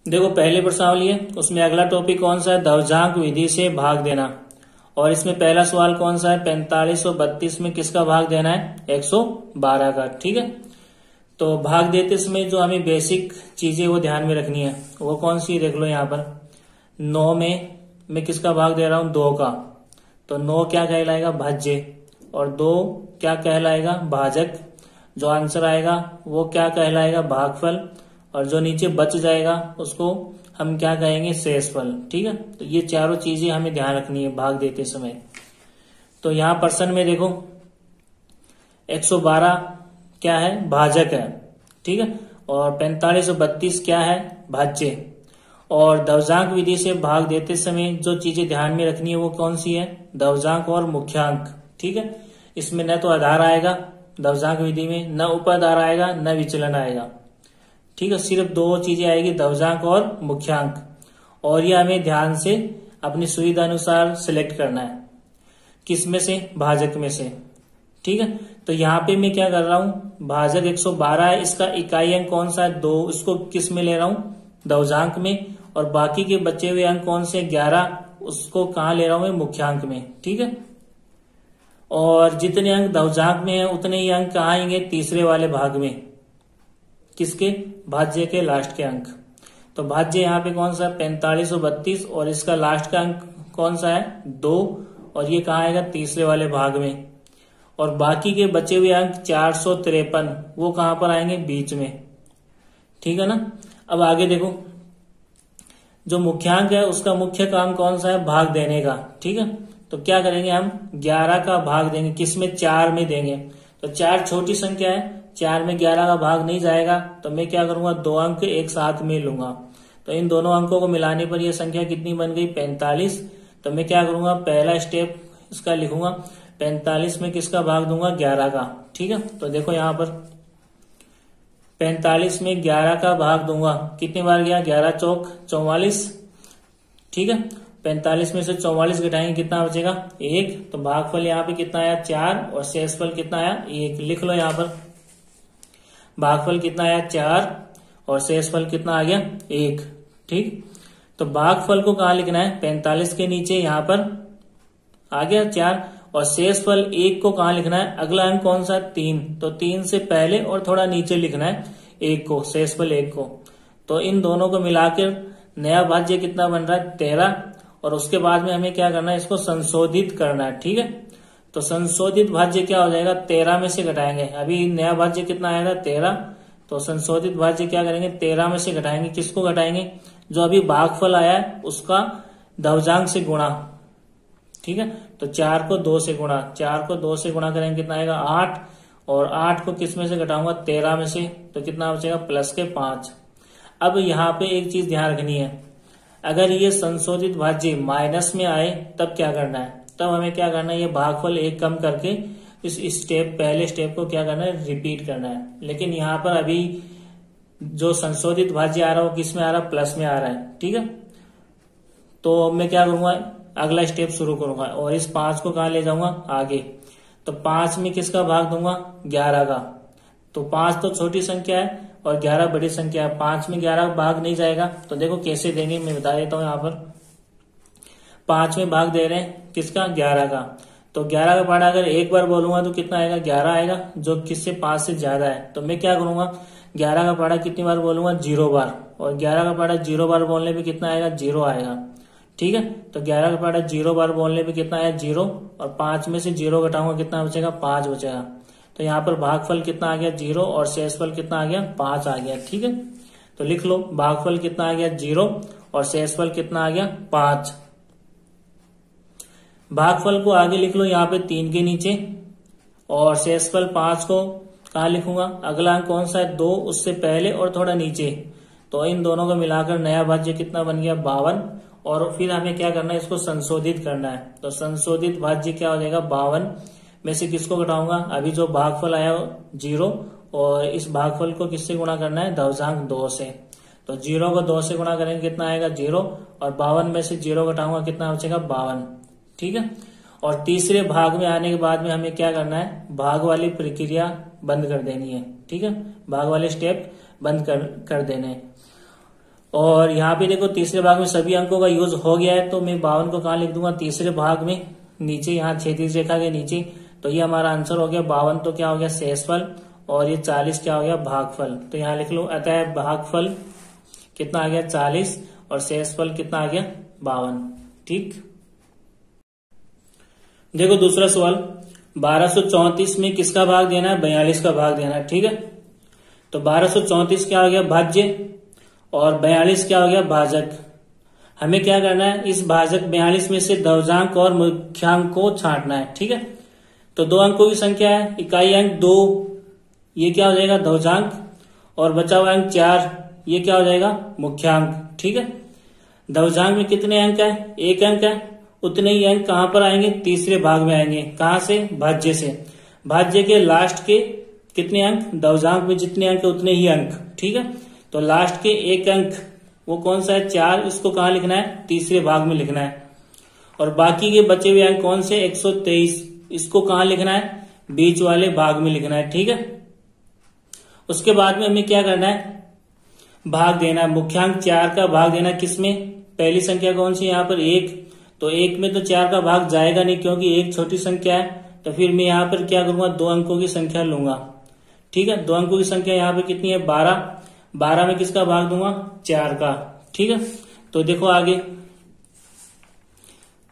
देखो पहले प्रश्नावली है, उसमें अगला टॉपिक कौन सा है, दवजांक विधि से भाग देना। और इसमें पहला सवाल कौन सा है, 45 और 32 में किसका भाग देना है, 112 का। ठीक है, तो भाग देते समय जो हमें बेसिक चीजें वो ध्यान में रखनी है, वो कौन सी देख लो यहाँ पर। 9 में मैं किसका भाग दे रहा हूं, 2 का, तो 9 क्या कहलाएगा, भाज्य, और 2 क्या कहलाएगा, भाजक। जो आंसर आएगा वो क्या कहलाएगा, भागफल, और जो नीचे बच जाएगा उसको हम क्या कहेंगे, शेषफल। ठीक है, तो ये चारों चीजें हमें ध्यान रखनी है भाग देते समय। तो यहाँ प्रश्न में देखो 112 क्या है, भाजक है। ठीक है, और 45 और 32 क्या है, भाज्य। और दवजांक विधि से भाग देते समय जो चीजें ध्यान में रखनी है वो कौन सी है, दवजांक और मुख्यांक। ठीक है, इसमें न तो आधार आएगा दवजांक विधि में, न उपाधार आएगा, न विचलन आएगा। ठीक है, सिर्फ 2 चीजें आएगी, दवजांक और मुख्यांक। और ये हमें ध्यान से अपनी सुविधा अनुसार सिलेक्ट करना है, किस में से, भाजक में से। ठीक है, तो यहाँ पे मैं क्या कर रहा हूं, भाजक 112 है, इसका इकाई अंक कौन सा है, 2, इसको किस में ले रहा हूं, दवजांक में। और बाकी के बचे हुए अंक कौन से, 11, उसको कहाँ ले रहा हूं मैं, मुख्यांक में। ठीक है, और जितने अंक दवजांक में है उतने ही अंक कहाँ आएंगे, तीसरे वाले भाग में, किसके, भाज्य के लास्ट के अंक। तो भाज्य यहाँ पे कौन सा, 45 और 32, और इसका लास्ट का अंक कौन सा है, 2, और ये कहाँ आएगा, तीसरे वाले भाग में। और बाकी के बचे हुए अंक 453 वो कहां पर आएंगे, बीच में। ठीक है ना। अब आगे देखो, जो मुख्यांक है उसका मुख्य काम कौन सा है, भाग देने का। ठीक है, तो क्या करेंगे हम, 11 का भाग देंगे, किसमें, 4 में देंगे। तो 4 छोटी संख्या है, 4 में 11 का भाग नहीं जाएगा, तो मैं क्या करूंगा, 2 अंक एक साथ में लूंगा। तो इन दोनों अंकों को मिलाने पर यह संख्या कितनी बन गई, 45। तो मैं क्या करूंगा, पहला स्टेप इसका लिखूंगा, 45 में किसका भाग दूंगा, 11 का। ठीक है, तो देखो यहाँ पर 45 में 11 का भाग दूंगा, कितनी बार गया, 11 चौक 44। ठीक है, 45 में से 44 घटाएंगे, कितना बचेगा, 1। तो भागफल यहाँ पे कितना आया, 4, और शेषफल कितना आया, 1। लिख लो यहाँ पर, भागफल कितना आया, 4, और शेषफल कितना आ गया, 1। ठीक, तो भागफल को कहाँ लिखना है, 45 के नीचे यहाँ पर आ गया 4, और शेषफल 1 को कहाँ लिखना है, अगला अंक कौन सा, 3, तो 3 से पहले और थोड़ा नीचे लिखना है 1 को, शेषफल 1 को। तो इन दोनों को मिलाकर नया भाज्य कितना बन रहा है, 13। और उसके बाद में हमें क्या करना है, इसको संशोधित करना है। ठीक है, तो संशोधित भाज्य क्या हो जाएगा, 13 में से घटाएंगे। अभी नया भाज्य कितना आएगा, 13, तो संशोधित भाज्य क्या करेंगे, 13 में से घटाएंगे, किसको घटाएंगे, जो अभी भागफल आया है उसका दवजांक से गुणा। ठीक है, तो 4 को 2 से गुणा, 4 को 2 से गुणा करेंगे, कितना आएगा, 8, और 8 को किस में से घटाऊंगा, 13 में से, तो कितना बचेगा, प्लस के 5। अब यहाँ पे एक चीज ध्यान रखनी है, अगर ये संशोधित भाज्य माइनस में आए तब क्या करना है, तब हमें क्या करना है, ये भागफल 1 कम करके इस स्टेप, पहले स्टेप को क्या करना है, रिपीट करना है। लेकिन यहाँ पर अभी जो संशोधित भाज्य आ रहा है वो किस में आ रहा है, प्लस में आ रहा है। ठीक है, तो मैं क्या करूंगा, अगला स्टेप शुरू करूंगा, और इस 5 को कहा ले जाऊंगा आगे। तो 5 में किसका भाग दूंगा, 11 का। तो 5 तो छोटी संख्या है और 11 बड़ी संख्या है, 5 में 11 का भाग नहीं जाएगा। तो देखो कैसे देंगे, मैं बता देता हूं। यहाँ पर 5 में भाग दे रहे हैं किसका, 11 का। तो 11 का पहाड़ा अगर एक बार बोलूंगा तो कितना आएगा, 11 आएगा, जो किससे 5 से ज्यादा है। तो मैं क्या करूंगा, 11 का पहाड़ा कितनी बार बोलूंगा, 0 बार, और 11 का पहाड़ा 0 बार बोलने पे कितना आएगा, 0 आएगा। ठीक है, तो 11 का पहाड़ा 0 बार बोलने पे कितना आया, 0, और 5 में से 0 घटाऊंगा, कितना बचेगा, 5 बचेगा। तो यहाँ पर भागफल कितना आ गया, 0, और शेषफल कितना आ गया, 5 आ गया। ठीक है, तो लिख लो, भागफल कितना आ गया, 0, और शेषफल कितना आ गया, 5। भागफल को आगे लिख लो यहाँ पे 3 के नीचे, और शेषफल 5 को कहा लिखूंगा, अगला अंक कौन सा है, 2, उससे पहले और थोड़ा नीचे। तो इन दोनों को मिलाकर नया भाज्य कितना बन गया, 52। और फिर हमें क्या करना है, इसको संशोधित करना है। तो संशोधित भाज्य क्या हो जाएगा, 52 में से किसको घटाऊंगा, अभी जो भागफल आया 0, और इस भागफल को किससे गुणा करना है, दवजांक 2 से। तो 0 को 2 से गुणा करेंगे, कितना आएगा, 0, और 52 में से 0 घटाऊंगा, कितना बचेगा, 52। ठीक है, और तीसरे भाग में आने के बाद में हमें क्या करना है, भाग वाली प्रक्रिया बंद कर देनी है। ठीक है, भाग वाले स्टेप बंद कर देने। और यहाँ पे देखो तीसरे भाग में सभी अंकों का यूज हो गया है, तो मैं 52 को कहाँ लिख दूंगा, तीसरे भाग में नीचे, यहाँ क्षैतिज रेखा के नीचे। तो ये हमारा आंसर हो गया 52, तो क्या हो गया शेषफल, और ये 40 क्या हो गया भागफल। तो यहाँ लिख लो, अतः भागफल कितना आ गया 40 और शेषफल कितना आ गया 52। ठीक, देखो दूसरा सवाल, 1234 में किसका भाग देना है, 42 का भाग देना है। ठीक है, तो 1234 क्या हो गया भाज्य और 42 क्या हो गया भाजक। हमें क्या करना है, इस भाजक 42 में से दवजांक और मुख्यांक को छांटना है। ठीक है, तो दो अंकों की संख्या है, इकाई अंक 2, ये क्या हो जाएगा दवजांक, और बचा हुआ अंक 4, ये क्या हो जाएगा मुख्यांक। ठीक है, दवजांक में कितने अंक है, 1 अंक है, उतने ही अंक कहां पर आएंगे, तीसरे भाग में आएंगे। कहां से, भाज्य से। भाज्य के लास्ट के कितने अंक, दवजांक में जितने अंक उतने ही अंक। ठीक है, तो लास्ट के 1 अंक वो कौन सा है 4, इसको कहां लिखना है, तीसरे भाग में लिखना है। और बाकी के बचे हुए अंक कौन से, 123, इसको कहां लिखना है, बीच वाले भाग में लिखना है। ठीक है, उसके बाद में हमें क्या करना है, भाग देना है। मुख्यांक 4 का भाग देना किसमें, पहली संख्या कौन सी यहाँ पर 1, तो 1 में तो 4 का भाग जाएगा नहीं क्योंकि 1 छोटी संख्या है। तो फिर मैं यहाँ पर क्या करूंगा, 2 अंकों की संख्या लूंगा। ठीक है, 2 अंकों की संख्या यहाँ पे कितनी है 12, 12 में किसका भाग दूंगा 4 का। ठीक है, तो देखो आगे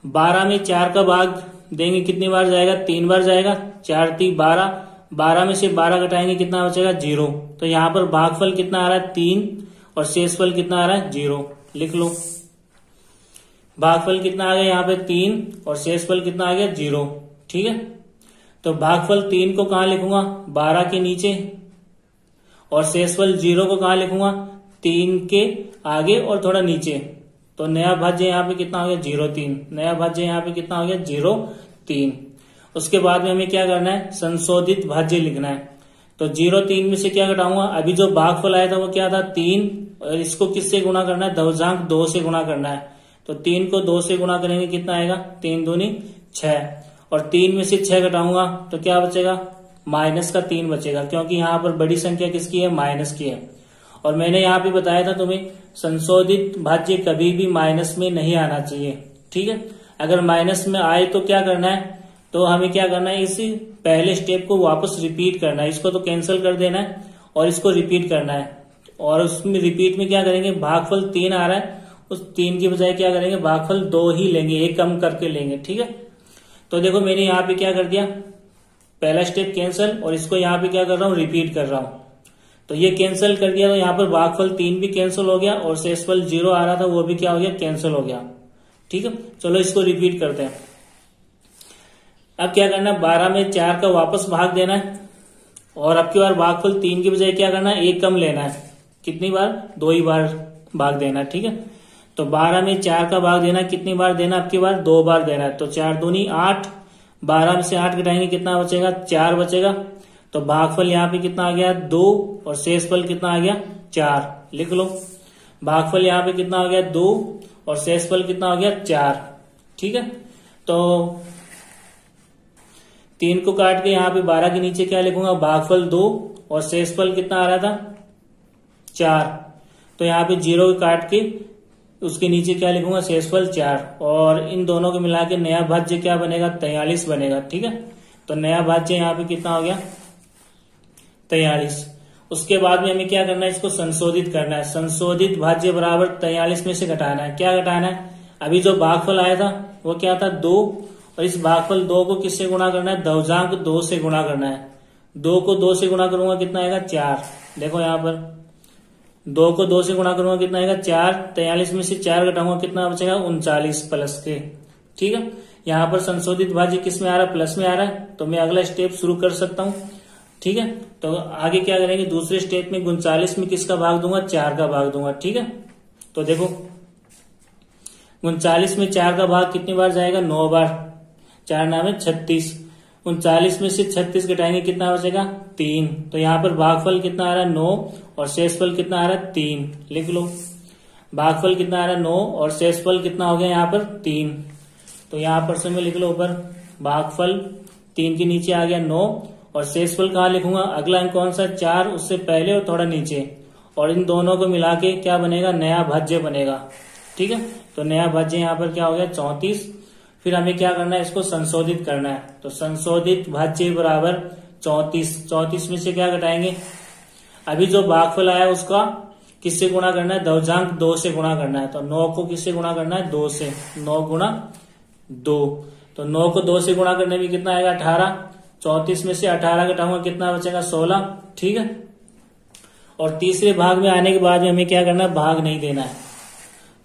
12 में 4 का भाग देंगे कितनी बार जाएगा, 3 बार जाएगा, 4 3 12, 12 में से 12 घटाएंगे कितना बचेगा 0। तो यहाँ पर भागफल कितना आ रहा है 3 और शेषफल कितना आ रहा है 0। लिख लो, भागफल कितना आ गया यहाँ पे 3 और शेषफल कितना आ गया 0। ठीक है, तो भागफल 3 को कहाँ लिखूंगा, 12 के नीचे, और शेषफल 0 को कहाँ लिखूंगा, 3 के आगे और थोड़ा नीचे। तो नया भाज्य यहाँ पे कितना हो गया 0,3, नया भाज्य यहाँ पे कितना हो गया 0,3। उसके बाद में हमें क्या करना है, संशोधित भाज्य लिखना है। तो 0,3 में से क्या घटाऊंगा, अभी जो भागफल आया था वो क्या था 3, और इसको किससे गुणा करना है, दवजांक 2 से गुणा करना है। तो 3 को 2 से गुणा करेंगे कितना आएगा, 3 दूनी 6, और 3 में से 6 घटाऊंगा तो क्या बचेगा, माइनस का 3 बचेगा, क्योंकि यहाँ पर बड़ी संख्या किसकी है, माइनस की है। और मैंने यहाँ पे बताया था तुम्हें, संशोधित भाज्य कभी भी माइनस में नहीं आना चाहिए। ठीक है, अगर माइनस में आए तो क्या करना है, तो हमें क्या करना है, इस पहले स्टेप को वापस रिपीट करना है। इसको तो कैंसिल कर देना है और इसको रिपीट करना है। और उसमें रिपीट में क्या करेंगे, भागफल 3 आ रहा है, उस 3 की बजाय क्या करेंगे, भागफल 2 ही लेंगे, 1 कम करके लेंगे। ठीक है, तो देखो मैंने यहाँ पे क्या कर दिया, पहला स्टेप कैंसिल, और इसको यहाँ पे क्या कर रहा हूँ, रिपीट कर रहा हूँ। तो ये कैंसिल कर दिया, तो यहाँ पर भागफल 3 भी कैंसिल हो गया, और शेषफल 0 आ रहा था वो भी क्या हो गया, कैंसिल हो गया। ठीक है, चलो इसको रिपीट करते हैं। अब क्या करना है, 12 में 4 का वापस भाग देना है, और अब की बार भागफल 3 की बजाय क्या करना है, 1 कम लेना है। कितनी बार, 2 ही बार भाग देना है। ठीक है, तो 12 में 4 का भाग देना कितनी बार देना, अब की बार 2 बार देना है। तो 4 दूनी 8, 12 में से 8 घटाएंगे कितना बचेगा, 4 बचेगा। तो भागफल यहाँ पे कितना आ गया 2, और शेषफल कितना आ गया 4। लिख लो, भागफल यहाँ पे कितना हो गया 2 और शेषफल कितना हो गया 4। ठीक है, तो 3 को काट के यहाँ पे 12 के नीचे क्या लिखूंगा, भागफल 2 और शेषफल कितना आ रहा था 4। तो यहाँ पे 0 काट के उसके नीचे क्या लिखूंगा, शेषफल 4, और इन दोनों को मिला के नया भाज्य क्या बनेगा, 43 बनेगा। ठीक है, तो नया भाज्य यहाँ पे कितना हो गया 43। उसके बाद में हमें क्या करना है, इसको संशोधित करना है। संशोधित भाज्य बराबर 43 में से घटाना है। क्या घटाना है, अभी जो भागफल आया था वो क्या था 2, और इस भागफल 2 को किससे गुणा करना है, दवजांक 2 से गुणा करना है। 2 को 2 से गुणा करूंगा कितना आएगा 4। देखो यहाँ पर 2 को 2 से गुणा करूंगा कितना आएगा 4, 43 में से 4 घटाऊंगा कितना बचेगा 39 प्लस के। ठीक है, यहाँ पर संशोधित भाज्य किस में आ रहा है, प्लस में आ रहा है, तो मैं अगला स्टेप शुरू कर सकता हूँ। ठीक है, तो आगे क्या करेंगे, दूसरे स्टेप में 39 में किसका भाग दूंगा, 4 का भाग दूंगा। ठीक है, तो देखो 39 में 4 का भाग कितनी बार जाएगा, 9 बार, 4 नाम 36। 39 में से 36 घटाएंगे कितना बचेगा 3। तो यहाँ पर भागफल कितना आ रहा है 9 और शेषफल कितना आ रहा है 3। लिख लो, भागफल कितना आ रहा है 9 और शेषफल कितना हो गया यहाँ पर 3। तो यहाँ पर समय लिख लो, ऊपर भागफल 3 के नीचे आ गया 9, और शेषफल कहाँ लिखूंगा, अगला अंक कौन सा 4, उससे पहले और थोड़ा नीचे, और इन दोनों को मिला के क्या बनेगा, नया भाज्य बनेगा। ठीक है, तो नया भाज्य यहाँ पर क्या हो गया 34। फिर हमें क्या करना है, इसको संशोधित करना है। तो संशोधित भाज्य बराबर 34। 34 में से क्या घटाएंगे, अभी जो भागफल आया उसका किससे गुणा करना है, दशमलव 2 से गुणा करना है। तो 9 को किससे गुणा करना है, 2 से। 9 गुणा 2, तो 9 को 2 से गुणा करने में कितना आएगा 18। 34 में से 18 घटाऊंगा कितना बचेगा 16। ठीक है, और तीसरे भाग में आने के बाद में हमें क्या करना है, भाग नहीं देना है।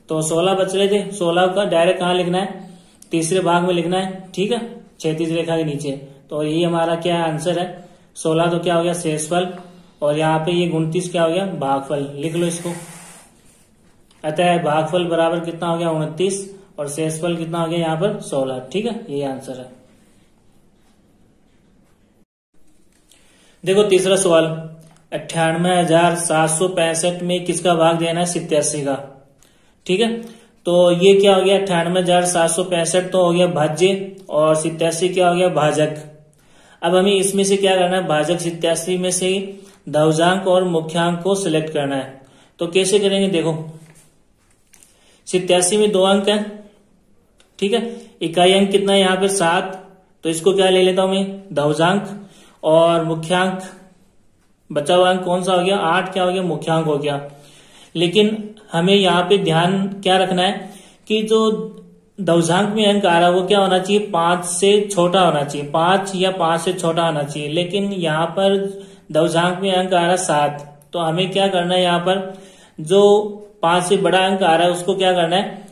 तो 16 बच रहे थे, 16 का डायरेक्ट कहाँ लिखना है, तीसरे भाग में लिखना है। ठीक है, क्षैतिज रेखा के नीचे। तो यही हमारा क्या आंसर है, 16 तो क्या हो गया शेषफल, और यहाँ पे ये 29 क्या हो गया भागफल। लिख लो इसको। अतः भागफल बराबर कितना हो गया 29 और शेषफल कितना हो गया यहाँ पर 16। ठीक है, ये आंसर है। देखो तीसरा सवाल, 98,765 में किसका भाग देना है, 87 का। ठीक है, तो ये क्या हो गया 98,765 तो हो गया भाज्य और 87 क्या हो गया भाजक। अब हमें इसमें से क्या करना है, भाजक 87 में से दशमलव और मुख्यांक को सिलेक्ट करना है। तो कैसे करेंगे, देखो 87 में 2 अंक है। ठीक है, इकाई अंक कितना है यहाँ पे 7, तो इसको क्या ले लेता हूं मैं दशमलव, और मुख्यांक बचा हुआ अंक कौन सा हो गया 8, क्या हो गया मुख्यांक हो गया। लेकिन हमें यहाँ पे ध्यान क्या रखना है कि जो दशमलव में अंक आ रहा है वो क्या होना चाहिए, 5 से छोटा होना चाहिए, 5 या 5 से छोटा होना चाहिए। लेकिन यहाँ पर दशमलव में अंक आ रहा है 7, तो हमें क्या करना है, यहाँ पर जो 5 से बड़ा अंक आ रहा है उसको क्या करना है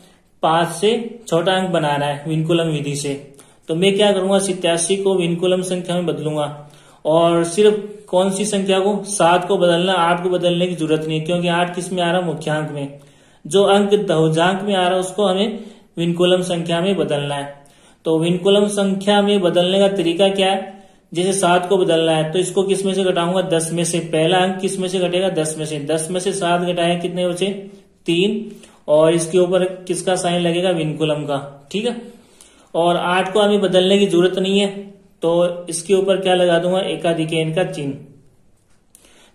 5 से छोटा अंक बनाना है विनकुलम विधि से। तो मैं क्या करूंगा 87 को विनकुलम संख्या में बदलूंगा, और सिर्फ कौन सी संख्या को, 7 को बदलना, 8 को बदलने की जरूरत नहीं है, क्योंकि 8 किस में आ रहा है मुख्यांक में। जो अंक दशमलव में आ रहा है उसको हमें विनकुलम संख्या में बदलना है। तो विनकुलम संख्या में बदलने का तरीका क्या है, जैसे 7 को बदलना है तो इसको किस में से घटाऊंगा 10 में से। पहला अंक किस में से घटेगा 10 में से। 10 में से 7 घटाए कितने बचे 3, और इसके ऊपर किसका साइन लगेगा विनकुलम का। ठीक है, और 8 को हमें बदलने की जरूरत नहीं है, तो इसके ऊपर क्या लगा दूंगा एकाधिकैन का चिन्ह।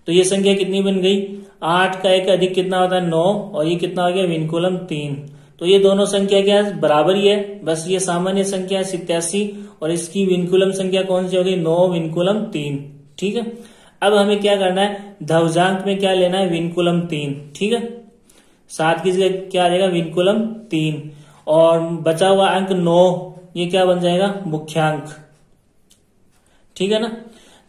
तो ये संख्या कितनी बन गई, 8 का 1 अधिक कितना होता है 9, और ये कितना हो गया विनकुलम 3। तो ये दोनों संख्या क्या है बराबर ही है, बस ये सामान्य संख्या है 87 और इसकी विनकुलम संख्या कौन सी होगी 9 विनकुलम 3। ठीक है, अब हमें क्या करना है दशमलव में क्या लेना है विनकुलम 3। ठीक है, 7 की जगह क्या आ जाएगा विनकुलम 3, और बचा हुआ अंक 9 ये क्या बन जाएगा मुख्यांक। ठीक है ना,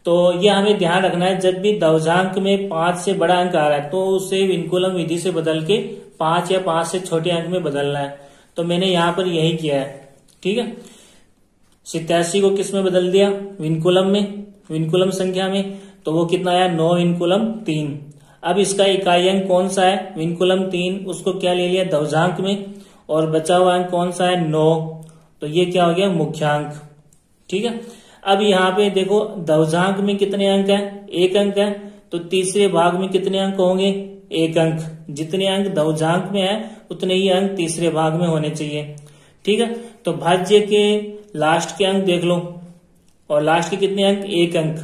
तो ये हमें ध्यान रखना है जब भी दशमलव में 5 से बड़ा अंक आ रहा है तो उसे विनकुलम विधि से बदल के 5 या 5 से छोटे अंक में बदलना है। तो मैंने यहां पर यही किया है। ठीक है, 87 को किस में बदल दिया विनकुलम में, विनकुलम संख्या में, तो वो कितना आया 9 विनकुलम 3। अब इसका इकाई अंक कौन सा है विनकुलम 3, उसको क्या ले लिया दशमलव में, और बचा हुआ अंक कौन सा है 9, तो ये क्या हो गया मुख्यांक। ठीक है, अब यहाँ पे देखो दशमलव में कितने अंक है 1 अंक है, तो तीसरे भाग में कितने अंक होंगे 1 अंक। जितने अंक दशमलव में है उतने ही अंक तीसरे भाग में होने चाहिए। ठीक है, तो भाज्य के लास्ट के अंक देख लो, और लास्ट के कितने अंक 1 अंक।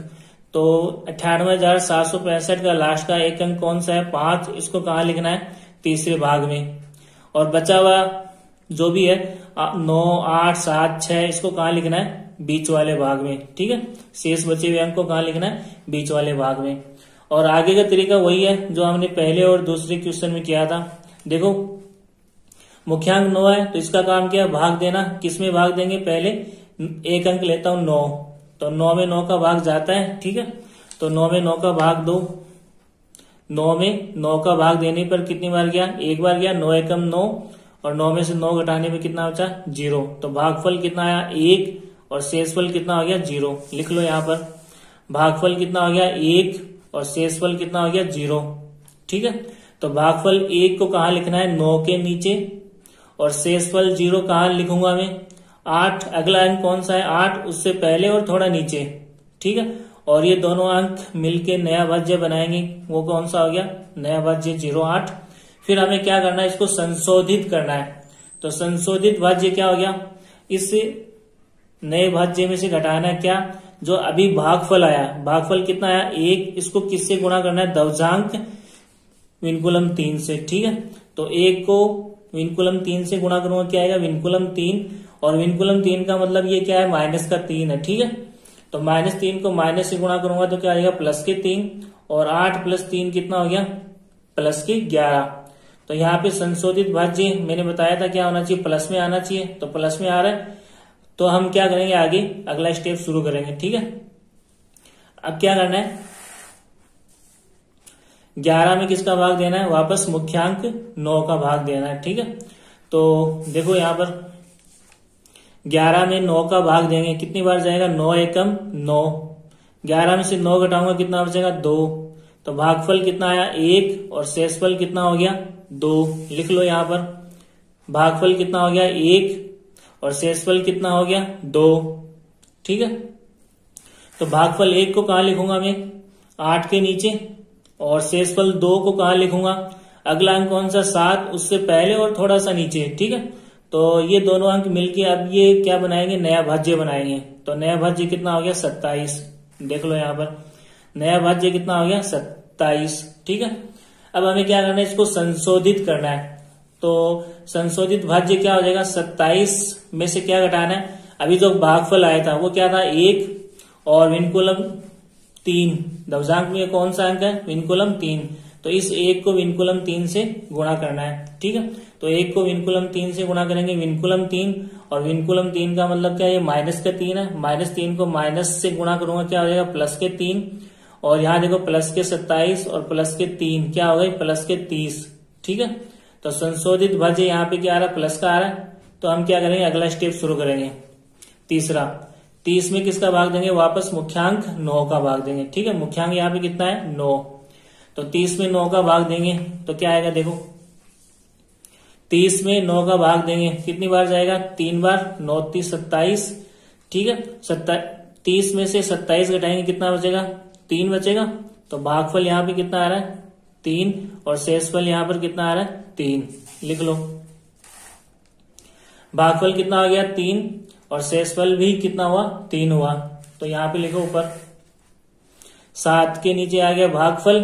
तो 98,765 का लास्ट का 1 अंक कौन सा है 5, इसको कहाँ लिखना है तीसरे भाग में, और बचा हुआ जो भी है 9, 8, 7, 6 इसको कहाँ लिखना है बीच वाले भाग में। ठीक है, शेष बचे हुए अंक को कहाँ लिखना है बीच वाले भाग में। और आगे का तरीका वही है जो हमने पहले और दूसरे क्वेश्चन में किया था। देखो मुख्यांक 9 है तो इसका काम क्या है भाग देना। किस में भाग देंगे, पहले 1 अंक लेता हूं 9, तो 9 में 9 का भाग जाता है। ठीक है, तो 9 में 9 का भाग दो, 9 में 9 का भाग देने पर कितनी बार गया 1 बार गया, 9 एकम 9, और 9 में से 9 घटाने में कितना बचा 0। तो भागफल कितना आया 1 और शेषफल कितना हो गया 0। लिख लो यहाँ पर भागफल कितना हो गया 1 और शेषफल कितना हो गया 0। ठीक है, तो भागफल 1 को कहाँ लिखना है 9 के नीचे, और शेषफल 0 कहाँ लिखूंगा मैं 8। अगला अंक कौन सा है 8, उससे पहले और थोड़ा नीचे। ठीक है, और ये दोनों अंक मिलके नया भाज्य बनाएंगे, वो कौन सा हो गया नया भाज्य 0,8। फिर हमें क्या करना है इसको संशोधित करना है। तो संशोधित भाज्य क्या हो गया, इस नए भाज्य में से घटाना है क्या जो अभी भागफल आया, भागफल कितना आया 1, इसको किससे गुणा करना है दशमलव विनकुलम 3 से। ठीक है, तो 1 को विनकुलम 3 से गुणा करूंगा, क्या आएगा विनकुलम 3, और विनकुलम 3 का मतलब ये क्या है माइनस का 3 है। ठीक है, तो -3 को माइनस से गुणा करूंगा तो क्या आएगा प्लस के 3, और 8 + 3 कितना हो गया प्लस के 11। तो यहाँ पे संशोधित भाज्य मैंने बताया था क्या होना चाहिए, प्लस में आना चाहिए, तो प्लस में आ रहा है। तो हम क्या करेंगे आगे अगला स्टेप शुरू करेंगे। ठीक है, अब क्या करना है, 11 में किसका भाग देना है, वापस मुख्यांक 9 का भाग देना है। ठीक है, तो देखो यहाँ पर 11 में 9 का भाग देंगे, कितनी बार जाएगा 9 एकम 9, 11 में से 9 घटाऊंगा कितना बचेगा 2, तो भागफल कितना आया 1, और शेषफल कितना हो गया 2। लिख लो यहाँ पर भागफल कितना हो गया 1 और शेषफल कितना हो गया 2। ठीक है, तो भागफल 1 को कहाँ लिखूंगा मैं 8 के नीचे, और शेषफल 2 को कहाँ लिखूंगा, अगला अंक कौन सा 7, उससे पहले और थोड़ा सा नीचे। ठीक है, तो ये दोनों अंक मिलके अब ये क्या बनाएंगे नया भाज्य बनाएंगे। तो नया भाज्य कितना हो गया 27। देख लो यहाँ पर नया भाज्य कितना हो गया 27। ठीक है, अब हमें क्या करना है, इसको संशोधित करना है। तो संशोधित भाज्य क्या हो जाएगा 27 में से क्या घटाना है, अभी जो भागफल आया था वो क्या था 1 और विनकुलम 3, दशमलव में कौन सा अंक है विनकुलम 3, तो इस 1 को विनकुलम 3 से गुणा करना है। ठीक है, तो 1 को विनकुलम 3 से गुणा करेंगे, विनकुलम 3, और विनकुलम 3 का मतलब क्या है, ये माइनस का 3 है, -3 को माइनस से गुणा करूंगा क्या हो जाएगा प्लस के 3, और यहाँ देखो प्लस के 27 और प्लस के 3 क्या हो गए प्लस के 30। ठीक है, तो संशोधित भाज्य यहाँ पे क्या आ रहा है प्लस का आ रहा है। तो हम क्या करेंगे अगला स्टेप शुरू करेंगे, तीसरा। 30 में किसका भाग देंगे, वापस मुख्यांक 9 का भाग देंगे। ठीक है, मुख्यांक यहाँ पे कितना है 9, तो 30 में 9 का भाग देंगे तो क्या आएगा, देखो 30 में 9 का भाग देंगे कितनी बार जाएगा 3 बार, 9 30 27। ठीक है, 30 में से 27 घटाएंगे कितना बचेगा 3 बचेगा, तो भागफल यहाँ पे कितना आ रहा है 3, और शेषफल यहाँ पर कितना आ रहा है 3। लिख लो भागफल कितना हो गया 3 और शेषफल भी कितना हुआ 3 हुआ। तो यहाँ पे लिखो ऊपर 7 के नीचे आ गया भागफल।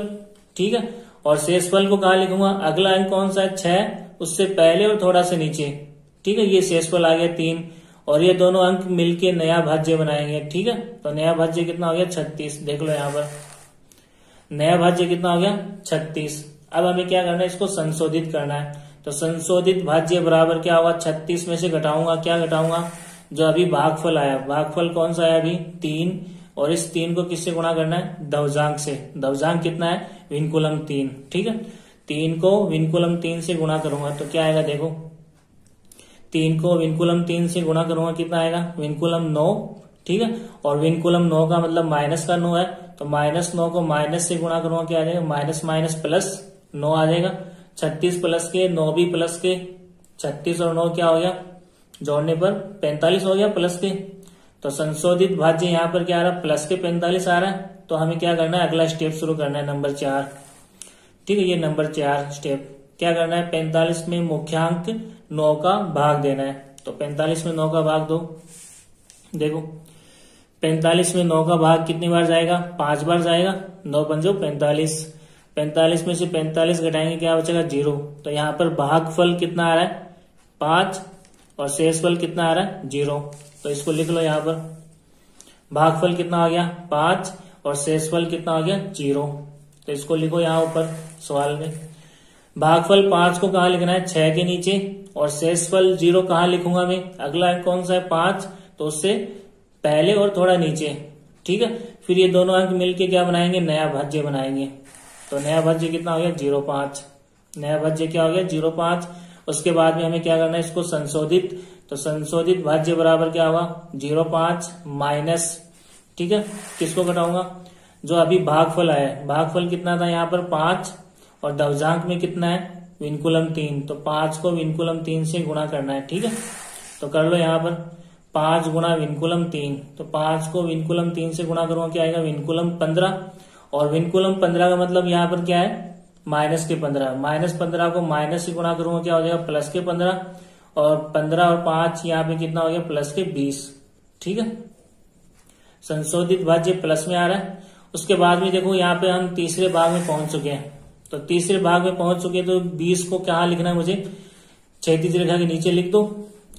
ठीक है, और शेषफल को कहा लिखूंगा, अगला अंक कौन सा है 6, उससे पहले और थोड़ा सा नीचे। ठीक है, ये शेषफल आ गया 3, और ये दोनों अंक मिलके नया भाज्य बनाएंगे। ठीक है, तो नया भाज्य कितना हो गया 36। देख लो यहाँ पर नया भाज्य कितना हो गया 36। अब हमें क्या करना है, इसको संशोधित करना है। तो संशोधित भाज्य बराबर क्या होगा 36 में से घटाऊंगा, क्या घटाऊंगा जो अभी भागफल आया, भागफल कौन सा आया अभी 3, और इस 3 को किससे गुणा करना है दशमलव से। दशमलव कितना है विनकुलम 3। ठीक है, 3 को विनकुलम 3 से गुणा करूंगा तो क्या आएगा, देखो 3 को विनकुलम 3 से गुणा करूंगा कितना आएगा विनकुलम 9। ठीक है, और विनकुलम 9 का मतलब माइनस का 9 है, तो -9 को माइनस से गुणा करूंगा क्या आ जाएगा माइनस माइनस प्लस 9 आ जाएगा। 36 प्लस के 9 भी प्लस के, 36 और 9 क्या हो गया जोड़ने पर 45 हो गया प्लस के। तो संशोधित भाज्य यहाँ पर क्या आ रहा है प्लस के 45 आ रहा है। तो हमें क्या करना है अगला स्टेप शुरू करना है नंबर 4। ठीक है, ये नंबर 4 स्टेप क्या करना है, 45 में मुख्यांक 9 का भाग देना है। तो 45 में 9 का भाग दो, देखो 45 में 9 का भाग कितनी बार जाएगा 5 बार जाएगा, 9 पंजो 45। 45 में से 45 घटाएंगे क्या बचेगा 0। तो यहाँ पर भागफल कितना आ रहा है 5 और शेषफल कितना आ रहा है 0। तो इसको लिख लो यहाँ पर भागफल कितना आ गया 5 और शेषफल कितना आ गया 0। तो इसको लिखो यहाँ ऊपर सवाल में। भागफल 5 को कहाँ लिखना है 6 के नीचे, और शेषफल 0 कहाँ लिखूंगा मैं, अगला अंक कौन सा है 5, तो उससे पहले और थोड़ा नीचे। ठीक है, फिर ये दोनों अंक मिलके क्या बनाएंगे नया भाज्य बनाएंगे। तो नया भाज्य कितना हो गया 0,5। नया भाज्य क्या हो गया 0,5। उसके बाद में हमें क्या करना है इसको संशोधित। तो संशोधित भाज्य बराबर क्या होगा 0,5 माइनस, ठीक है किसको घटाऊंगा जो अभी भागफल आया है। भागफल कितना था यहाँ पर 5 और दशमलव में कितना है विनकुलम 3। तो 5 को विनकुलम 3 से गुणा करना है। ठीक है, तो कर लो यहाँ पर 5 गुणा विनकुलम 3। तो 5 को विनकुलम 3 से गुणा करूंगा क्या आएगा विनकुलम 15। और विनकुलम 15 का मतलब यहाँ पर क्या है माइनस के 15। माइनस 15 को माइनस से गुणा करूंगा क्या हो जाएगा प्लस के 15। और 15 और 5 यहाँ पे कितना हो गया प्लस के 20। ठीक है, संशोधित भाज्य प्लस में आ रहा है। उसके बाद में देखो यहाँ पे हम तीसरे भाग में पहुंच चुके हैं। तो तीसरे भाग में पहुंच चुके, तो 20 को क्या लिखना है मुझे, क्षैतिज रेखा के नीचे लिख दो।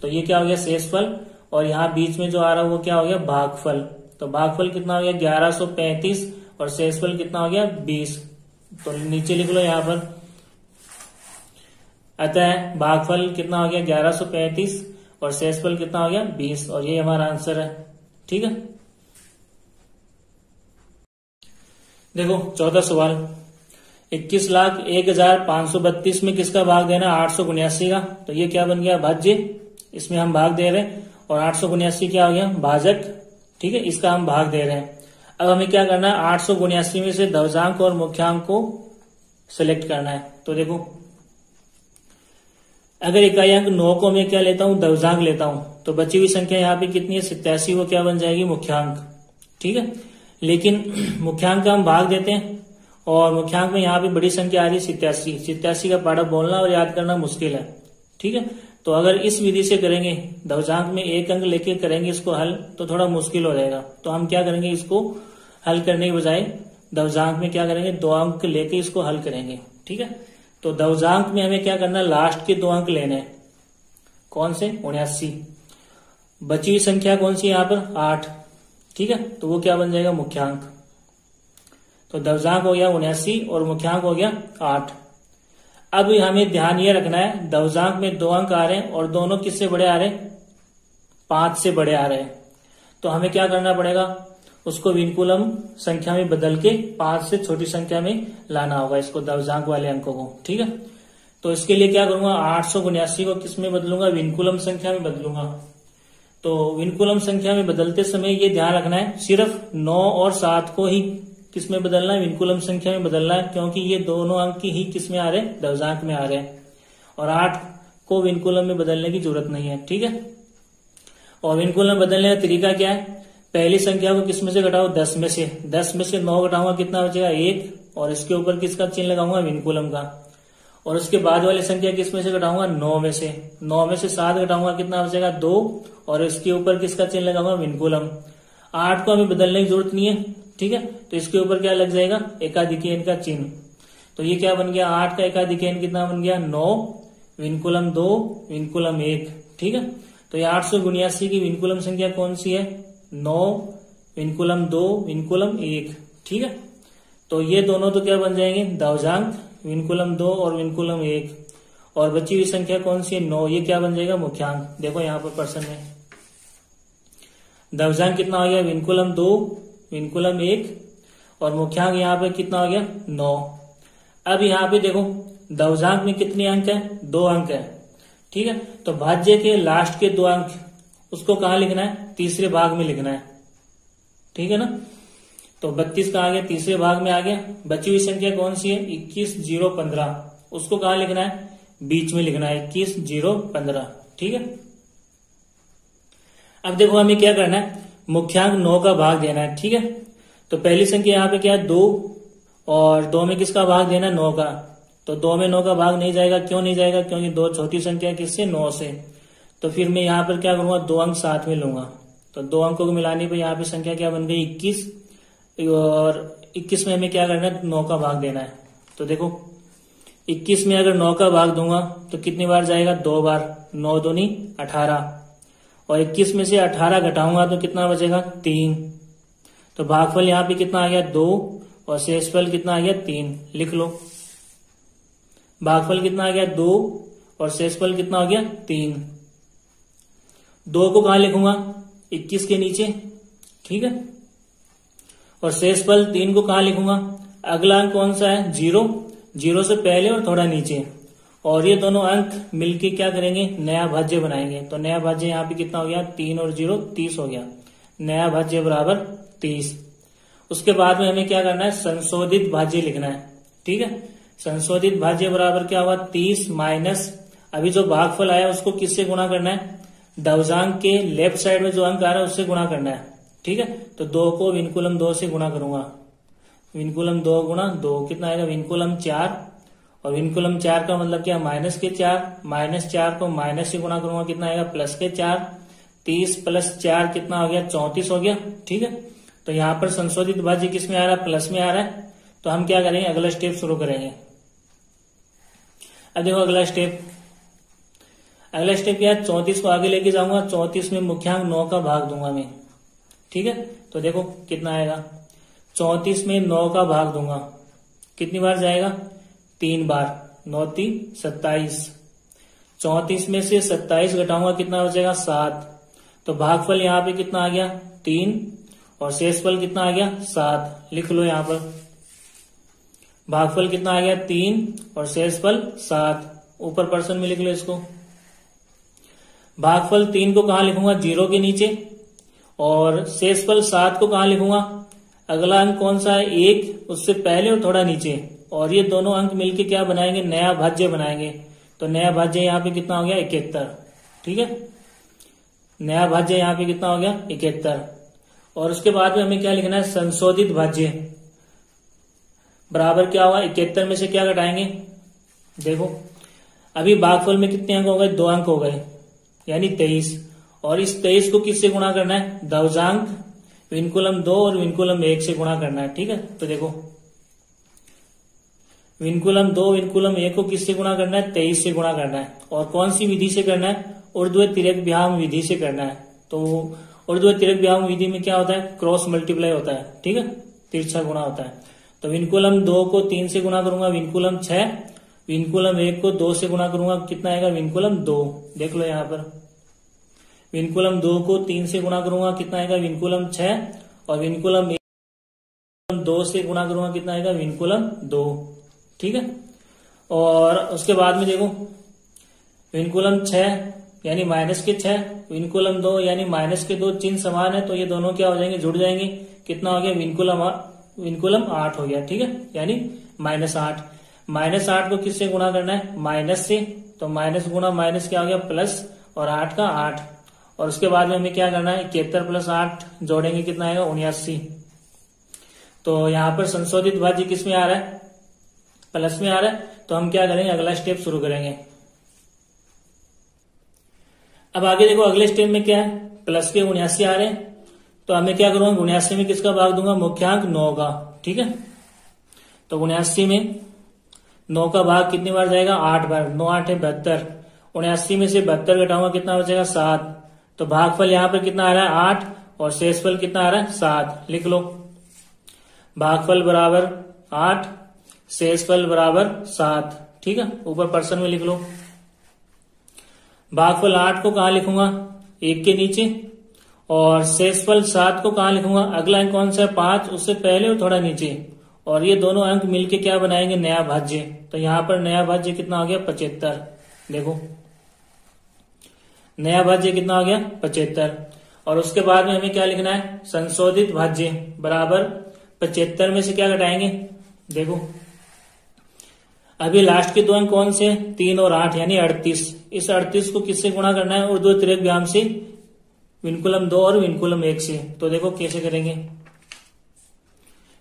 तो ये क्या हो गया, शेषफल, और यहाँ बीच में जो आ रहा है वो क्या हो गया, भागफल। तो भागफल कितना हो गया 1135 और शेषफल कितना हो गया 20। तो नीचे लिख लो यहाँ पर, अतः भागफल कितना हो गया 1135 और शेषफल कितना हो गया 20, और ये हमारा आंसर है। ठीक है, देखो 14 सवाल, 21,01,532 में किसका भाग देना, 879 का। तो ये क्या बन गया, भाज्य, इसमें हम भाग दे रहे हैं, और 879 क्या हो गया, भाजक। ठीक है, इसका हम भाग दे रहे हैं। अब हमें क्या करना है, 879 में से दवजांक और मुख्यांक को सिलेक्ट करना है। तो देखो, अगर इकाई अंक 9 को मैं क्या लेता हूं, दवजांक लेता हूं, तो बची हुई संख्या यहाँ पे कितनी है, 87, वो क्या बन जाएगी, मुख्यांक। ठीक है, लेकिन मुख्यांक का हम भाग देते हैं, और मुख्यांक में यहाँ पे बड़ी संख्या आ रही है 87। 87 का पाठक बोलना और याद करना मुश्किल है। ठीक है, तो अगर इस विधि से करेंगे, दवजांक में एक अंक लेके करेंगे इसको हल, तो थोड़ा मुश्किल हो जाएगा। तो हम क्या करेंगे, इसको हल करने के बजाय दवजांक में क्या करेंगे, 2 अंक लेके इसको हल करेंगे। ठीक है, तो दवजांक में हमें क्या करना है, लास्ट के 2 अंक लेने हैं। कौन से, 79। बची हुई संख्या कौन सी यहाँ पर, 8। ठीक है, तो वो क्या बन जाएगा, मुख्यांक। तो दवजांक हो गया 79 और मुख्यांक हो गया 8। अब हमें ध्यान ये रखना है, दवजांक में 2 अंक आ रहे हैं और दोनों किससे बड़े आ रहे हैं, 5 से बड़े आ रहे हैं। तो हमें क्या करना पड़ेगा, उसको विनकुलम संख्या में बदल के 5 से छोटी संख्या में लाना होगा इसको, दवजांक वाले अंकों को। ठीक है, तो इसके लिए क्या करूंगा, 879 को किस में बदलूंगा, विनकुलम संख्या में बदलूंगा। तो विनकुलम संख्या में बदलते समय ये ध्यान रखना है, सिर्फ 9 और 7 को ही किस में बदलना है, विनकुलम संख्या में बदलना है, क्योंकि ये दोनों अंक ही किस में आ रहे हैं, दवजांक में आ रहे हैं, और 8 को विनकुलम में बदलने की जरूरत नहीं है। ठीक है, और विनकुलम में बदलने का तरीका क्या है, पहली संख्या को किस में से घटाओ, 10 में से। 10 में से 9 घटाऊंगा, कितना बचेगा, 1, और इसके ऊपर किसका चिन्ह लगाऊंगा, विनकुलम का। और उसके बाद वाली संख्या किस में से घटाऊंगा, 9 में से। 9 में से 7 घटाऊंगा, कितना बचेगा, 2, और इसके ऊपर किसका चिन्ह लगाऊंगा, विनकुलम। 8 को हमें बदलने की जरूरत नहीं है। ठीक है, तो इसके ऊपर क्या लग जाएगा, एकाधिकयन का चिन्ह। तो ये क्या बन गया, 8 का एकाधिकयन कितना बन गया, 9, विनकुलम 2, विनकुलम 1। ठीक है, तो ये 879 की विनकुलम संख्या कौन सी है, 9, विनकुलम 2, विनकुलम 1। ठीक है, तो ये दोनों तो क्या बन जाएंगे, दवजांक, विनकुलम 2 और विनकुलम 1, और बची हुई संख्या कौन सी है, 9, ये क्या बन जाएगा, मुख्यांक। देखो यहाँ पर प्रश्न में दवजांक कितना हो गया, विनकुलम 2, विनकुलम 1, और मुख्यांक यहाँ पे कितना हो गया, 9। अब यहाँ पे देखो, दवजांक में कितने अंक है, 2 अंक है। ठीक है, तो भाज्य के लास्ट के 2 अंक उसको कहाँ लिखना है, तीसरे भाग में लिखना है। ठीक है ना, तो 32 का आ गया, तीसरे भाग में आ गया। बची हुई संख्या कौन सी है, 21, 0, 15, उसको कहाँ लिखना है, बीच में लिखना है, 21, 0, 15। ठीक है, अब देखो हमें क्या करना है, मुख्यांक 9 का भाग देना है। ठीक है, तो पहली संख्या यहाँ पे क्या है, 2, और 2 में किसका भाग देना है, 9 का। तो 2 में 9 का भाग नहीं जाएगा, क्यों नहीं जाएगा, क्योंकि 2 छोटी संख्या किससे, 9 से। तो फिर मैं यहाँ पर क्या करूंगा, 2 अंक साथ में लूंगा। तो 2 अंकों को मिलाने पर यहाँ पे संख्या क्या बन गई, 21, और 21 में हमें क्या करना है, 9 का भाग देना है। तो देखो 21 में अगर 9 का भाग दूंगा तो कितनी बार जाएगा, 2 बार। 9 दूनी 18, और 21 में से 18 घटाऊंगा तो कितना बचेगा, 3। तो भागफल यहाँ पे कितना आ गया, 2, और शेषफल कितना आ गया, 3। लिख लो, भागफल कितना आ गया, 2, और शेषफल कितना हो गया, 3। 2 को कहाँ लिखूंगा, 21 के नीचे। ठीक है, और शेषफल 3 को कहाँ लिखूंगा, अगला अंक कौन सा है, 0, 0 से पहले और थोड़ा नीचे, और ये दोनों अंक मिलके क्या करेंगे, नया भाज्य बनाएंगे। तो नया भाज्य यहाँ पे कितना हो गया, 3 और 0, 30 हो गया। नया भाज्य बराबर 30। उसके बाद में हमें क्या करना है, संशोधित भाज्य लिखना है। ठीक है, संशोधित भाज्य बराबर क्या हुआ, 30 माइनस अभी जो भागफल आया उसको किससे गुणा करना है, दवजांक के लेफ्ट साइड में जो अंक आ रहा है उससे गुणा करना है। ठीक है, तो 2 को विनकुलम 2 से गुणा करूंगा, विनकुलम 2 गुणा 2 कितना आएगा, विनकुलम 4, और विनकुलम 4 का मतलब क्या, माइनस के 4, माइनस 4 को माइनस से गुणा करूंगा, कितना आएगा, प्लस के 4, 30 प्लस 4 कितना हो गया, 34 हो गया। ठीक है, तो यहाँ पर संशोधित भाज्य किस में आ रहा है, प्लस में आ रहा है। तो हम क्या करेंगे, अगला स्टेप शुरू करेंगे। अब देखो अगला स्टेप क्या है, 34 को आगे लेके जाऊंगा, 34 में मुख्यांक 9 का भाग दूंगा मैं। ठीक है, तो देखो कितना आएगा, 34 में 9 का भाग दूंगा, कितनी बार जाएगा, 3 बार, 9 3 27। 34 में से 27 घटाऊंगा, कितना बचेगा, 7। तो भागफल यहाँ पे कितना आ गया, 3, और शेषफल कितना आ गया, 7। लिख लो यहाँ पर भागफल कितना आ गया, 3 और शेषफल 7। ऊपर पर्सन में लिख लो इसको। भागफल 3 को कहां लिखूंगा, 0 के नीचे, और शेषफल 7 को कहां लिखूंगा, अगला अंक कौन सा है, 1, उससे पहले और थोड़ा नीचे, और ये दोनों अंक मिलके क्या बनाएंगे, नया भाज्य बनाएंगे। तो नया भाज्य यहाँ पे कितना हो गया, 71। ठीक है, नया भाज्य यहाँ पे कितना हो गया, 71। और उसके बाद में हमें क्या लिखना है, संशोधित भाज्य बराबर क्या होगा, 71 में से क्या घटाएंगे, देखो अभी भागफल में कितने अंक हो गए, 2 अंक हो गए, यानी 23। और इस 23 को किससे गुणा करना है, दवजांक विनकुलम 2 और विनकुलम 1 से गुणा करना है। ठीक है, तो देखो विनकुलम 2 विनकुलम 1 को किससे गुणा करना है, 23 से गुणा करना है। और कौन सी विधि से करना है, ऊर्ध्व तिर्यक व्यायाम विधि से करना है। तो ऊर्ध्व तिर्यक व्यायाम विधि में क्या होता है, क्रॉस मल्टीप्लाई होता है। ठीक है, तिरछा गुणा होता है। तो विनकुलम 2 को 3 से गुणा करूंगा, विनकुलम 6, विनकुलम 1 को 2 से गुणा करूंगा, कितना आएगा, विनकुलम 2। देख लो यहाँ पर विनकुलम 2 को 3 से गुणा करूंगा, कितना आएगा, विनकुलम 6, और विनकुलम 2 से गुणा करूंगा, कितना आएगा, विनकुलम 2। ठीक है, और उसके बाद में देखो विनकुलम 6 यानी माइनस के 6, विनकुलम 2 यानी माइनस के 2, चिन्ह समान है तो ये दोनों क्या हो जाएंगे, जुड़ जाएंगे। कितना हो गया, विनकुलम 8 हो गया। ठीक है, यानी -8। -8 को किससे गुणा करना है, माइनस से, तो माइनस गुणा माइनस क्या हो गया, प्लस, और 8 का 8। और उसके बाद में हमें क्या करना है, 71 प्लस 8 जोड़ेंगे, कितना आएगा, 79। तो यहाँ पर संशोधित भाज्य किस में आ रहा है, प्लस में आ रहा है। तो हम क्या करेंगे, अगला स्टेप शुरू करेंगे। अब आगे देखो अगले स्टेप में क्या है, प्लस के 79 आ रहे हैं, तो हमें क्या करूंगा, 79 में किसका भाग दूंगा, मुख्यांक 9 का। ठीक है, तो 79 में 9 का भाग कितनी बार जाएगा, 8 बार। 9 8 है 72। 79 में से 72 घटाऊंगा, कितना बचेगा, 7। तो भागफल यहाँ पर कितना आ रहा है, 8, और शेषफल कितना आ रहा है, 7। लिख लो भागफल बराबर 8, शेषफल बराबर 7। ठीक है, ऊपर पर्सन में लिख लो। भागफल 8 को कहां लिखूंगा, 1 के नीचे, और शेषफल 7 को कहां लिखूंगा, अगला अंक कौन सा है, 5, उससे पहले और थोड़ा नीचे, और ये दोनों अंक मिलके क्या बनाएंगे, नया भाज्य। तो यहाँ पर नया भाज्य कितना हो गया, 75। देखो नया भाज्य कितना हो गया, 75। और उसके बाद में हमें क्या लिखना है, संशोधित भाज्य बराबर 75 में से क्या घटाएंगे, देखो अभी लास्ट के 2 अंक कौन से, 3 और 8, यानी 38। इस 38 को किससे गुणा करना है, ऊर्ध्व तिर्यक व्यायाम से, विनकुलम 2 और विनकुलम 1 से। तो देखो कैसे करेंगे,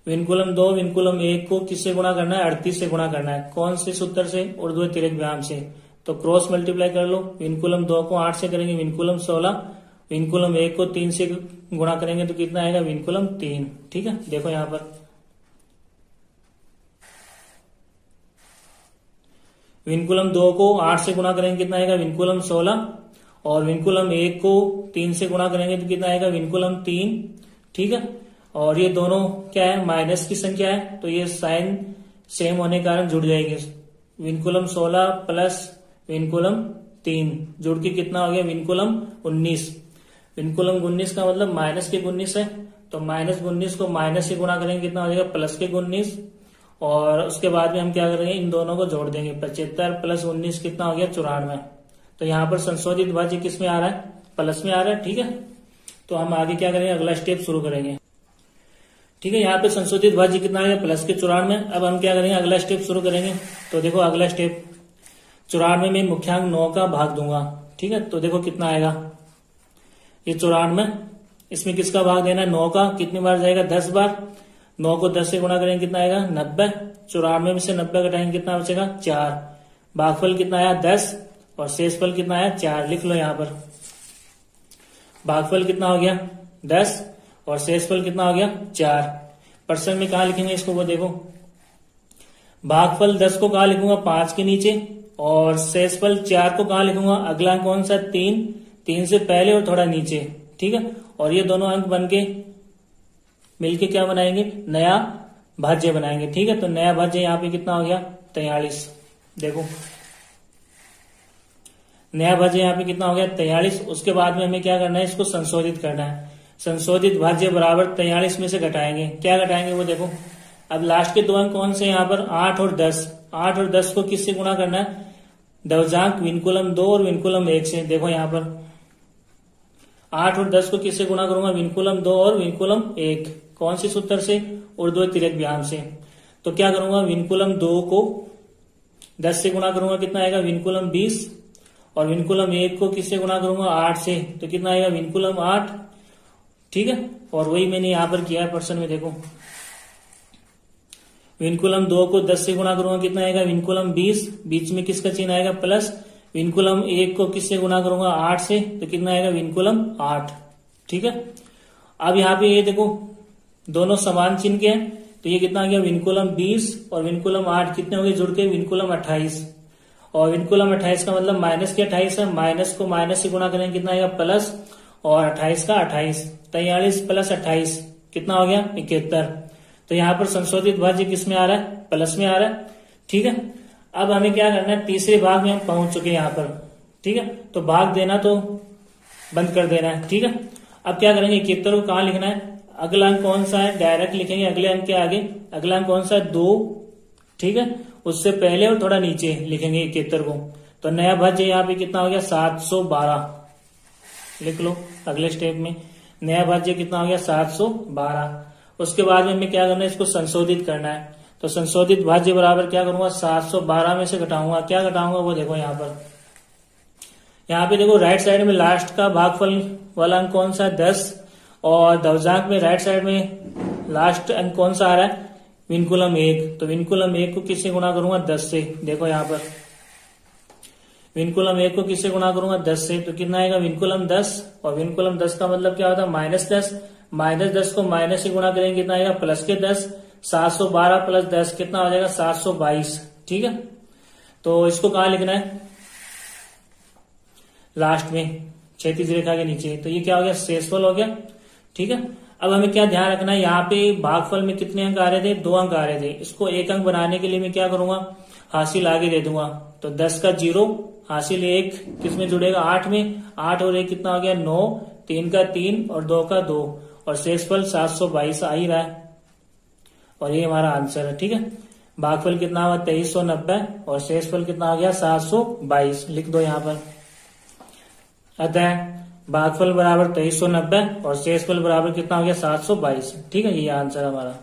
विनकुलम 2 विनकुलम 1 को किससे गुणा करना है, 38 से गुणा करना है। कौन से सूत्र से, ऊर्ध्व तिर्यक व्यायाम से। तो क्रॉस मल्टीप्लाई कर लो, विनकुलम 2 को 8 से करेंगे, विनकुलम 16, विनकुलम 1 को 3 से गुणा करेंगे तो कितना आएगा, विनकुलम 3। ठीक है, देखो यहां पर विनकुलम 2 को 8 से गुणा करेंगे, कितना आएगा, विनकुलम 16, और विनकुलम 1 को 3 से गुणा करेंगे तो कितना आएगा, विनकुलम 3। ठीक है, और ये दोनों क्या है, माइनस की संख्या है, तो ये साइन सेम होने के कारण जुड़ जाएगी। विनकुलम 16 प्लस विनकुलम 3 जुड़ के कितना हो गया, विनकुलम 19। विनकुलम 19 का मतलब माइनस के 19 है, तो माइनस 19 को माइनस से गुणा करेंगे, कितना हो जाएगा, प्लस के 19। और उसके बाद में हम क्या करेंगे, इन दोनों को जोड़ देंगे, 75 प्लस 19 कितना हो गया, 94। तो यहाँ पर संशोधित भाज्य किस में आ रहा है, प्लस में आ रहा है। ठीक है, तो हम आगे क्या करेंगे, अगला स्टेप शुरू करेंगे। ठीक है, यहाँ पे संशोधित भाज्य कितना आएगा, प्लस के 94। अब हम क्या करेंगे, अगला स्टेप शुरू करेंगे। तो देखो अगला स्टेप, 94 में मुख्यांक 9 का भाग दूंगा। ठीक है, तो देखो कितना आएगा, ये 94, इसमें किसका भाग देना है, 9 का। कितनी बार जाएगा, 10 बार। 9 को 10 से गुणा करेंगे, कितना आएगा, 90। 94 में से 90 घटाएंगे, कितना बचेगा, 4। भागफल कितना आया, 10, और शेषफल कितना आया, 4। लिख लो यहाँ पर भागफल कितना हो गया, 10, और शेषफल कितना हो गया, 4। पर्सन में कहा लिखेंगे इसको, वो देखो भागफल 10 को कहा लिखूंगा, 5 के नीचे, और शेषफल 4 को कहाँ लिखूंगा, अगला अंक कौन सा, 3, 3 से पहले और थोड़ा नीचे, ठीक है। और ये दोनों अंक बनके मिलके क्या बनाएंगे, नया भाज्य बनाएंगे, ठीक है। तो नया भाज्य यहाँ पे कितना हो गया, 43। देखो नया भाज्य यहाँ पे कितना हो गया, 43। उसके बाद में हमें क्या करना है, इसको संशोधित करना है। संशोधित भाज्य बराबर 43 में से घटाएंगे, क्या घटाएंगे वो देखो। अब लास्ट के दो अंक कौन से, यहाँ पर 8 और 10। 8 और 10 को किससे गुणा करना है, दवजांक विनकुलम 2 और विनकुलम 1 से। देखो यहाँ पर 8 और 10 को किससे गुणा करूंगा, विनकुलम 2 और विनकुलम 1। कौन से सूत्र से, ऊर्ध्वतिर्यक व्याम से। तो क्या करूंगा, विनकुलम 2 को 10 से गुणा करूंगा, कितना आएगा, विनकुलम 20। और विनकुलम 1 को किससे गुणा करूंगा, 8 से, तो कितना आएगा, विनकुलम 8, ठीक है। और वही मैंने यहां पर किया है प्रश्न में, देखो विनकुलम 2 को 10 से गुणा करूंगा, कितना आएगा, विनकुलम 20, बीच में किसका चिन्ह आएगा, प्लस। विनकुलम 1 को किससे गुणा करूंगा, 8 से, तो कितना आएगा, विनकुलम 8, ठीक है। अब यहाँ पे ये देखो दोनों समान चिन्ह के हैं, तो ये कितना आ गया, विनकुलम 20 और विनकुलम 8 कितने हो गए जुड़ के, विनकुलम 28। और विनकुलम 28 का मतलब माइनस के 28 है, माइनस को माइनस से गुणा करेंगे, कितना आएगा, प्लस। और 28 का 28, 43 प्लस 28 कितना हो गया, 71। तो यहाँ पर संशोधित भाज्य किस में आ रहा है, प्लस में आ रहा है, ठीक है। अब हमें क्या करना है, तीसरे भाग में हम पहुंच चुके हैं यहाँ पर, ठीक है। तो भाग देना तो बंद कर देना है, ठीक है। अब क्या करेंगे, 71 को कहाँ लिखना है, अगला अंक कौन सा है, डायरेक्ट लिखेंगे अगले अंक के आगे। अगला अंक कौन सा है, 2, ठीक है। उससे पहले और थोड़ा नीचे लिखेंगे 71 को। तो नया भाज्य यहाँ पे कितना हो गया, 712 लिख लो। अगले स्टेप में नया भाज्य कितना हो गया, 712। उसके बाद में हमें क्या करना है, इसको संशोधित करना है। तो संशोधित भाज्य बराबर क्या करूंगा, 712 में से घटाऊंगा, क्या घटाऊंगा वो देखो यहाँ पर। यहाँ पे देखो राइट साइड में लास्ट का भागफल वाला अंक कौन सा है, 10। और दवजांक में राइट साइड में लास्ट अंक कौन सा आ रहा है, विनकुलम 1। तो विनकुलम 1 को किससे गुणा करूंगा, 10 से। देखो यहाँ पर विनकुलम 1 को किससे गुणा करूंगा, 10 से, तो कितना आएगा, विनकुलम 10। और विनकुलम 10 का मतलब क्या होता है, -10। -10 को माइनस से गुणा करेंगे, कितना आएगा, प्लस के 10। 712 प्लस 10 कितना हो जाएगा, 722, ठीक है। तो इसको कहाँ लिखना है, लास्ट में क्षैतिज रेखा के नीचे। तो ये क्या हो गया, शेषफल हो गया, ठीक है। अब हमें क्या ध्यान रखना है, यहाँ पे भागफल में कितने अंक आ रहे थे, 2 अंक आ रहे थे। इसको 1 अंक बनाने के लिए मैं क्या करूंगा, हासिल आगे दे दूंगा। तो 10 का 0, हासिल 1 किसमें जुड़ेगा, 8 में। 8 और 1 कितना हो गया, 9, 3 का 3 और 2 का 2, और शेषफल 722 आ ही रहा है। और ये हमारा आंसर है, ठीक है। भागफल कितना हुआ, 2390, और शेषफल कितना हो गया, 722 लिख दो यहाँ पर। अतः भागफल बराबर 2390 और शेषफल बराबर कितना हो गया, 722, ठीक है। ये आंसर हमारा।